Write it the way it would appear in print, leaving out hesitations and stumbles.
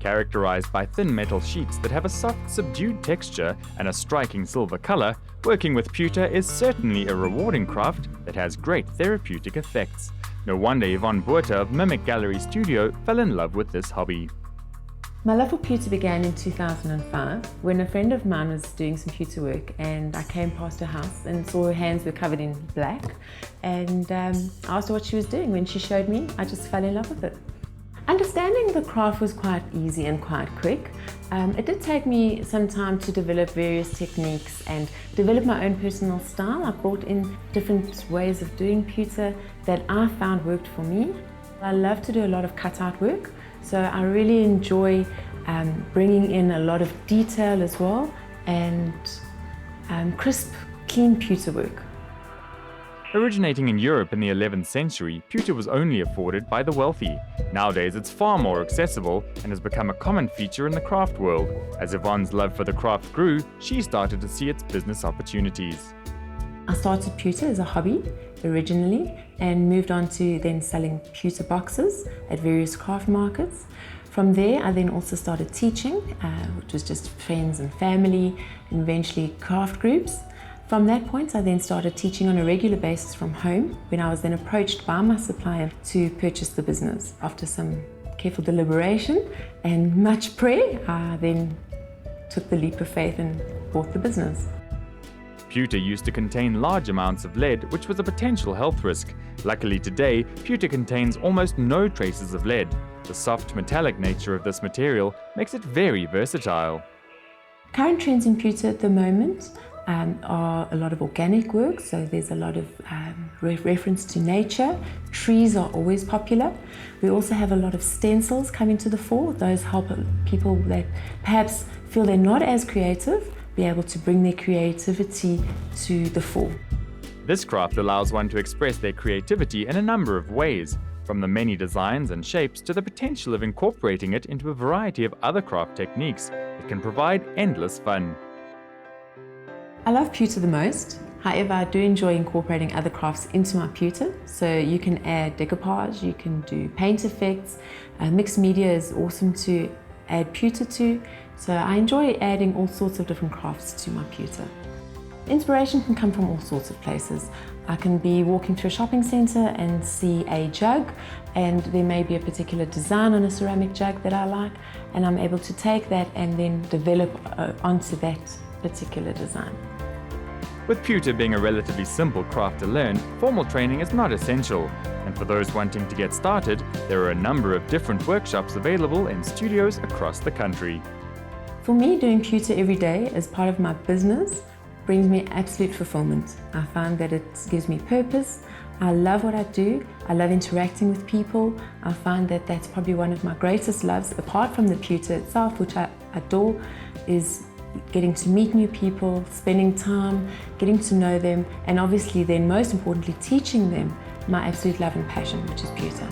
Characterized by thin metal sheets that have a soft, subdued texture and a striking silver color, working with pewter is certainly a rewarding craft that has great therapeutic effects. No wonder Yvonne Botha of Mimmic Gallery Studio fell in love with this hobby. My love for pewter began in 2005 when a friend of mine was doing some pewter work, and I came past her house and saw her hands were covered in black, and I asked her what she was doing. When she showed me, I just fell in love with it. Understanding the craft was quite easy and quite quick. It did take me some time to develop various techniques and develop my own personal style. I brought in different ways of doing pewter that I found worked for me. I love to do a lot of cutout work, so I really enjoy bringing in a lot of detail as well, and crisp, clean pewter work. Originating in Europe in the 11th century, pewter was only afforded by the wealthy. Nowadays it's far more accessible and has become a common feature in the craft world. As Yvonne's love for the craft grew, she started to see its business opportunities. I started pewter as a hobby originally and moved on to then selling pewter boxes at various craft markets. From there, I then also started teaching, which was just friends and family, and eventually craft groups. From that point, I then started teaching on a regular basis from home when I was then approached by my supplier to purchase the business. After some careful deliberation and much prayer, I then took the leap of faith and bought the business. Pewter used to contain large amounts of lead, which was a potential health risk. Luckily today, pewter contains almost no traces of lead. The soft metallic nature of this material makes it very versatile. Current trends in pewter at the moment are a lot of organic work, so there's a lot of reference to nature. Trees are always popular. We also have a lot of stencils coming to the fore. Those help people that perhaps feel they're not as creative be able to bring their creativity to the fore. This craft allows one to express their creativity in a number of ways, from the many designs and shapes to the potential of incorporating it into a variety of other craft techniques. It can provide endless fun. I love pewter the most. However, I do enjoy incorporating other crafts into my pewter. So you can add decoupage, you can do paint effects. Mixed media is awesome to add pewter to. So I enjoy adding all sorts of different crafts to my pewter. Inspiration can come from all sorts of places. I can be walking through a shopping centre and see a jug, and there may be a particular design on a ceramic jug that I like, and I'm able to take that and then develop onto that particular design. With pewter being a relatively simple craft to learn, formal training is not essential. And for those wanting to get started, there are a number of different workshops available in studios across the country. For me, doing pewter every day as part of my business brings me absolute fulfillment. I find that it gives me purpose. I love what I do. I love interacting with people. I find that that's probably one of my greatest loves, apart from the pewter itself, which I adore, is getting to meet new people, spending time, getting to know them, and obviously then most importantly teaching them my absolute love and passion, which is pewter.